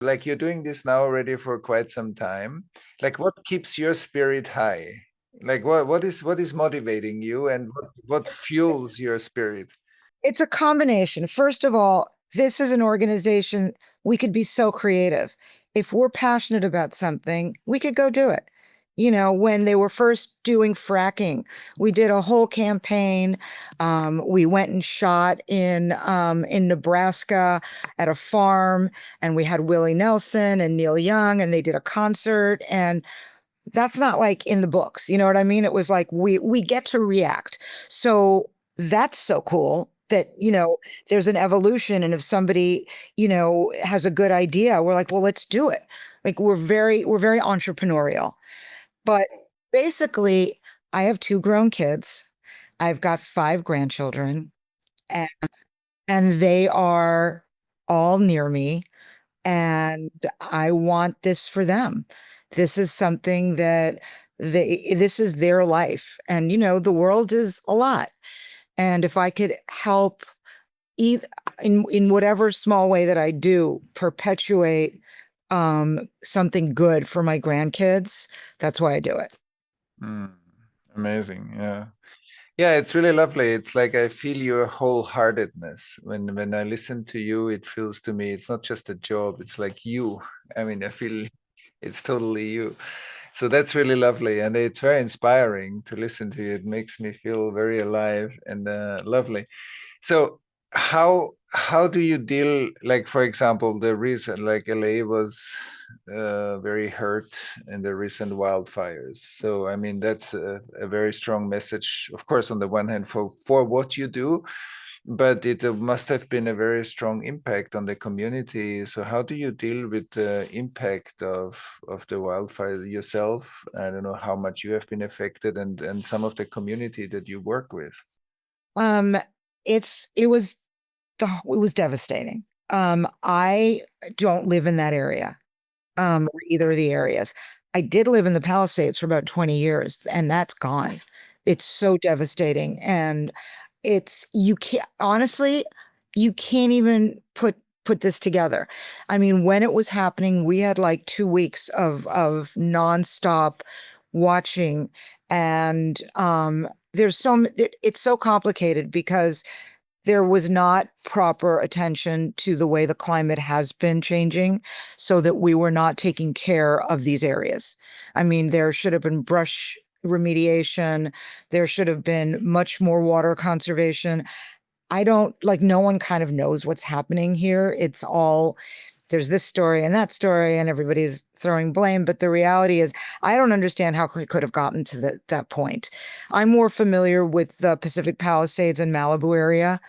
like you're doing this now already for quite some time. Like what keeps your spirit high? Like what is motivating you, and what fuels your spirit? It's a combination. First of all, this is an organization, we could be so creative. If we're passionate about something, we could go do it. When they were first doing fracking, we did a whole campaign. We went and shot in Nebraska at a farm, and we had Willie Nelson and Neil Young, and they did a concert. And that's not like in the books, you know what I mean? It was like we get to react. So that's so cool that, there's an evolution. And if somebody, has a good idea, we're like, well, let's do it. Like we're very entrepreneurial. But basically, I have two grown kids. I've got five grandchildren, and they are all near me, and I want this for them. This is something that this is their life. And, the world is a lot. And if I could help either in whatever small way that I do, perpetuate something good for my grandkids, that's why I do it. Mm, amazing. Yeah. Yeah, it's really lovely. It's like I feel your wholeheartedness. When I listen to you, it feels to me it's not just a job, it's like you. I mean, I feel it's totally you. So that's really lovely, and it's very inspiring to listen to you. It makes me feel very alive and lovely. So how do you deal, like for example, the reason like LA was very hurt in the recent wildfires. So I mean that's a very strong message, of course, on the one hand for what you do, but it must have been a very strong impact on the community. So how do you deal with the impact of the wildfire yourself? I don't know how much you have been affected, and some of the community that you work with. Um, it was devastating. I don't live in that area, or either of the areas. I did live in the Palisades for about 20 years, and that's gone. It's so devastating. And you can't, honestly, you can't even put this together. I mean, when it was happening, we had like 2 weeks of nonstop watching. And it's so complicated because there was not proper attention to the way the climate has been changing, so that we were not taking care of these areas. I mean, there should have been brush remediation. There should have been much more water conservation. I don't like, no one kind of knows what's happening here. It's all, there's this story and that story, and everybody's throwing blame. But the reality is, I don't understand how it could have gotten to that point. I'm more familiar with the Pacific Palisades and Malibu area,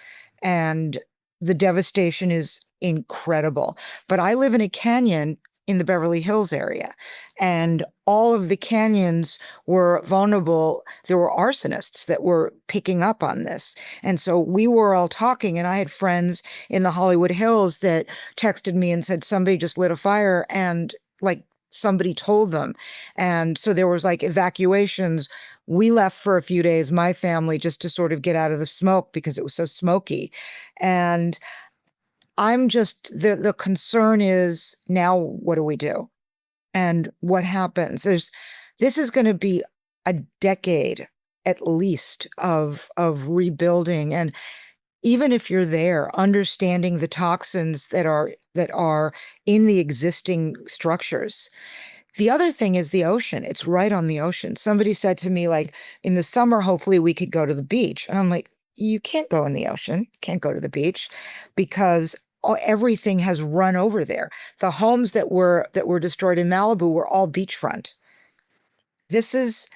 and the devastation is incredible. But I live in a canyon in the Beverly Hills area, and all of the canyons were vulnerable. There were arsonists that were picking up on this. And so we were all talking, and I had friends in the Hollywood Hills that texted me and said somebody just lit a fire, and like somebody told them. And so there was like evacuations. We left for a few days, my family, just to sort of get out of the smoke because it was so smoky. And the concern is, now what do we do? And what happens? This is going to be a decade at least of rebuilding. And even if you're there, understanding the toxins that are in the existing structures. The other thing is the ocean. It's right on the ocean. Somebody said to me, like, in the summer, hopefully we could go to the beach. And I'm like, you can't go in the ocean, can't go to the beach, because everything has run over there. The homes that were destroyed in Malibu were all beachfront. This is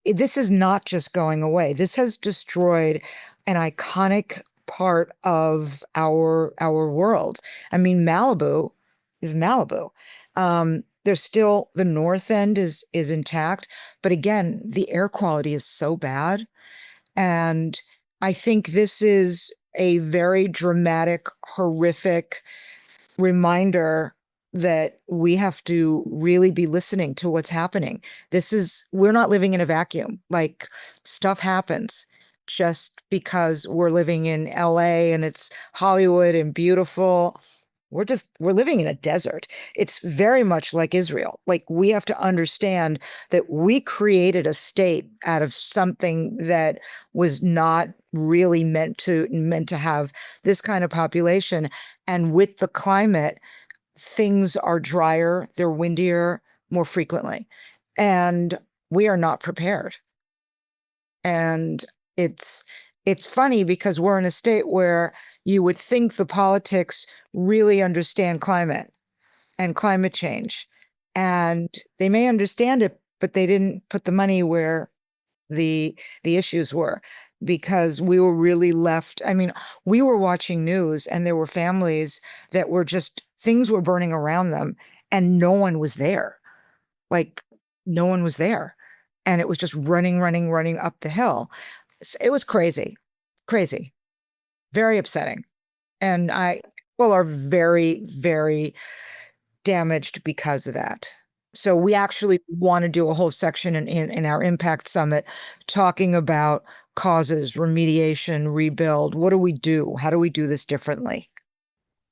this is not just going away. This has destroyed an iconic part of our world. I mean, Malibu is Malibu. There's still, the north end is intact, but again, the air quality is so bad. And I think this is a very dramatic, horrific reminder that we have to really be listening to what's happening. We're not living in a vacuum. Like, stuff happens. Just because we're living in LA and it's Hollywood and beautiful, we're living in a desert. It's very much like Israel. Like we have to understand that we created a state out of something that was not really meant to have this kind of population. And with the climate, things are drier, they're windier more frequently. And we are not prepared. And it's it's funny because we're in a state where you would think the politics really understand climate and climate change. And they may understand it, but they didn't put the money where the issues were, because we were really left. I mean, we were watching news and there were families that were just, things were burning around them and no one was there. Like no one was there. And it was just running, running, running up the hill. It was crazy, crazy, very upsetting. And people are very, very damaged because of that. So we actually want to do a whole section in our Impact Summit talking about causes, remediation, rebuild. What do we do? How do we do this differently?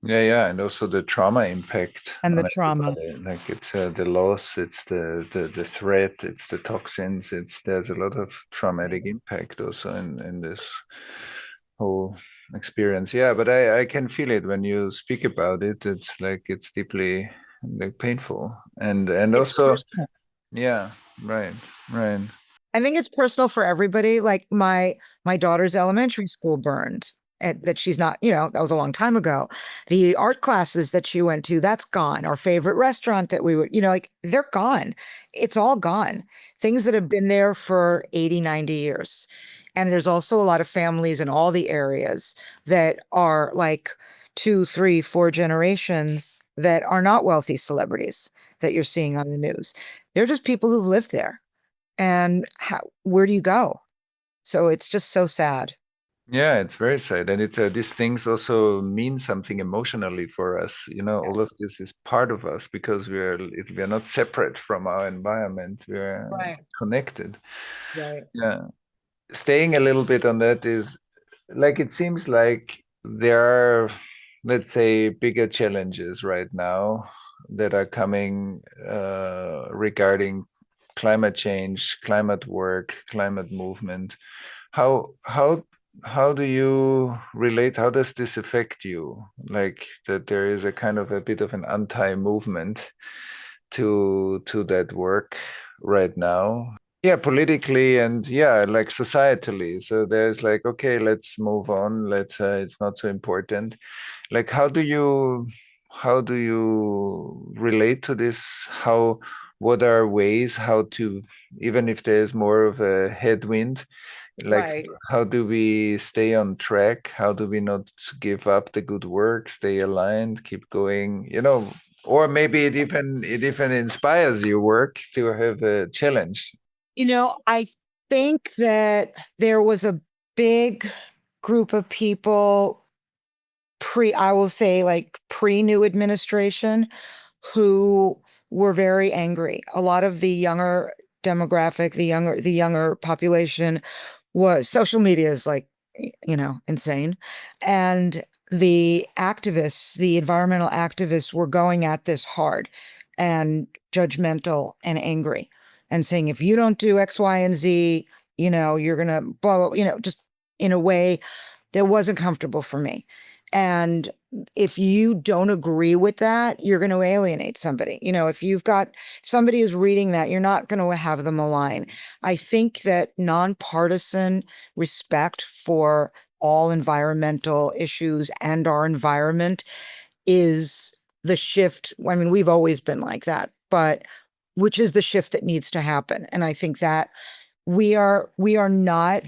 Yeah, and also the trauma impact And the on trauma. everybody. Like it's the loss, it's the threat, it's the toxins. There's a lot of traumatic impact also in this whole experience. Yeah, but I can feel it when you speak about it. It's like it's deeply like painful, and It's also personal. yeah, right, right. I think it's personal for everybody. Like my daughter's elementary school burned. That she's not, that was a long time ago. The art classes that she went to, that's gone. Our favorite restaurant that we would, like they're gone. It's all gone. Things that have been there for 80, 90 years. And there's also a lot of families in all the areas that are like 2, 3, 4 generations that are not wealthy celebrities that you're seeing on the news. They're just people who've lived there. And where do you go? So it's just so sad. Yeah, it's very sad, and it's these things also mean something emotionally for us. All of this is part of us because we're not separate from our environment. We're Right. connected. Right. Yeah, staying a little bit on that is like it seems like there are, let's say, bigger challenges right now that are coming regarding climate change, climate work, climate movement. How do you relate? How does this affect you? Like that there is a kind of a bit of an anti-movement to that work right now. Yeah, politically and yeah, like societally. So there's like, okay, let's move on. Let's it's not so important. Like how do you relate to this? What are ways how to, even if there's more of a headwind, like Right. how do we stay on track? How do we not give up the good work, stay aligned, keep going, or maybe it even inspires your work to have a challenge. I think that there was a big group of people I will say like pre-new administration who were very angry. A lot of the younger demographic, the younger population was, social media is like, insane. And the activists, the environmental activists were going at this hard and judgmental and angry and saying, if you don't do X, Y, and Z, you're gonna blah, blah, just in a way that wasn't comfortable for me. And if you don't agree with that, you're going to alienate somebody. If you've got somebody who's reading that, you're not going to have them align. I think that nonpartisan respect for all environmental issues and our environment is the shift. I mean, we've always been like that, but which is the shift that needs to happen. And I think that we are not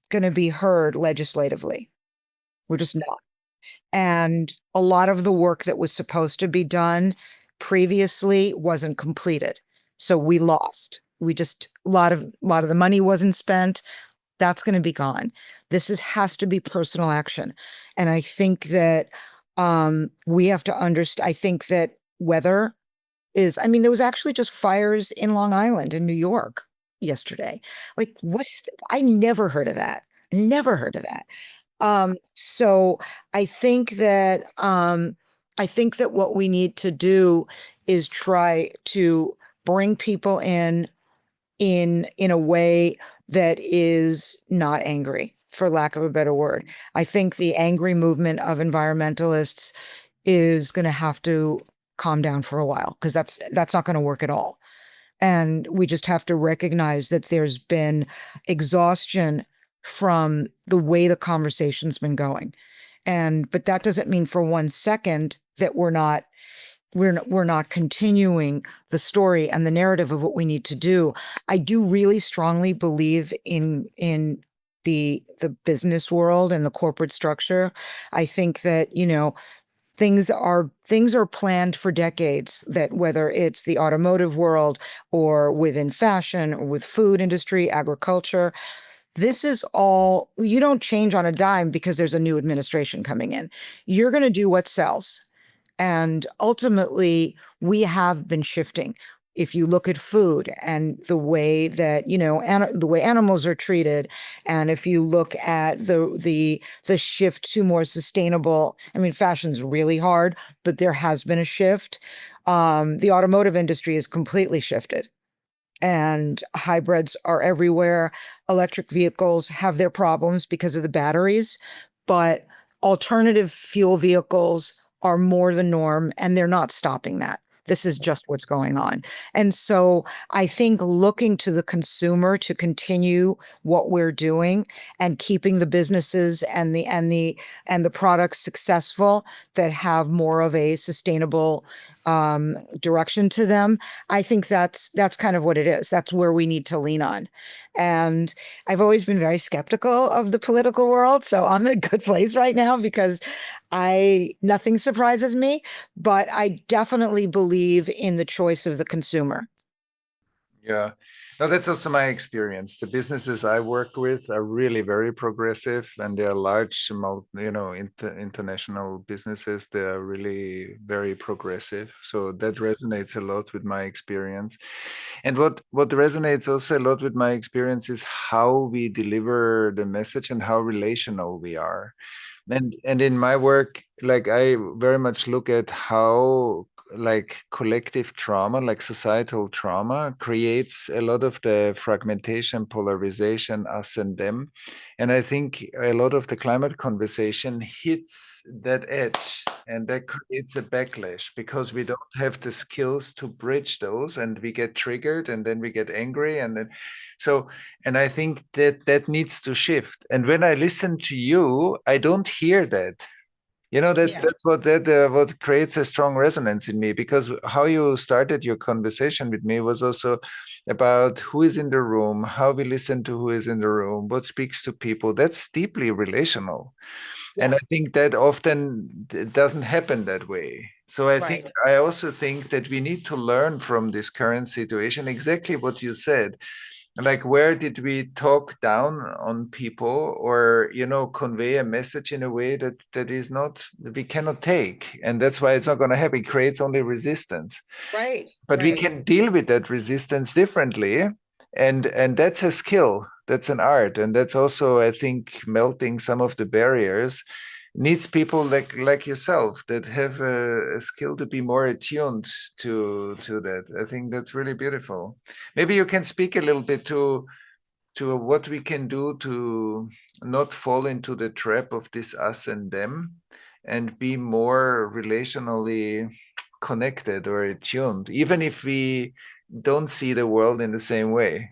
going to be heard legislatively. We're just not. And a lot of the work that was supposed to be done previously wasn't completed. So we lost. We just a lot of the money wasn't spent. That's going to be gone. Has to be personal action. And I think that we have to understand. I think that weather is, I mean, there was actually just fires in Long Island in New York yesterday. Like, I never heard of that. Never heard of that. So I think that I think that what we need to do is try to bring people in a way that is not angry, for lack of a better word. I think the angry movement of environmentalists is going to have to calm down for a while, because that's not going to work at all. And we just have to recognize that there's been exhaustion from the way the conversation's been going. But that doesn't mean for 1 second that we're not continuing the story and the narrative of what we need to do. I do really strongly believe in the business world and the corporate structure. I think that, things are planned for decades, that whether it's the automotive world or within fashion or with food industry, agriculture, this is all, you don't change on a dime because there's a new administration coming in. You're going to do what sells. And ultimately, we have been shifting. If you look at food and the way that, the way animals are treated, and if you look at the shift to more sustainable, I mean, fashion's really hard, but there has been a shift. The automotive industry is completely shifted, and hybrids are everywhere. Electric vehicles have their problems because of the batteries, but alternative fuel vehicles are more the norm, and they're not stopping that. This is just what's going on. And so I think looking to the consumer to continue what we're doing and keeping the businesses and the products successful that have more of a sustainable direction to them. I think that's kind of what it is. That's where we need to lean on. And I've always been very skeptical of the political world, so I'm in a good place right now because nothing surprises me, but I definitely believe in the choice of the consumer. Yeah. No, that's also my experience. The businesses I work with are really very progressive, and they are large, international businesses. They are really very progressive. So that resonates a lot with my experience. And what resonates also a lot with my experience is how we deliver the message and how relational we are. And in my work, like, I very much look at how, like, collective trauma, like societal trauma, creates a lot of the fragmentation, polarization, us and them. And I think a lot of the climate conversation hits that edge, and that creates a backlash because we don't have the skills to bridge those, and we get triggered, and then we get angry, and then so, and I think that needs to shift. And when I listen to you, I don't hear that. That's Yeah. what creates a strong resonance in me, because how you started your conversation with me was also about who is in the room, how we listen to who is in the room, what speaks to people. That's deeply relational. And Yeah. I think that often it doesn't happen that way. So Right. I also think that we need to learn from this current situation exactly what you said. Like, where did we talk down on people, or convey a message in a way that is not, we cannot take, and that's why it's not going to happen. It creates only resistance. Right. But we Right. can deal with that resistance differently, and that's a skill, that's an art, and that's also, I think, melting some of the barriers needs people like yourself that have a skill to be more attuned to that. I think that's really beautiful. Maybe you can speak a little bit to what we can do to not fall into the trap of this us and them, and be more relationally connected or attuned, even if we don't see the world in the same way.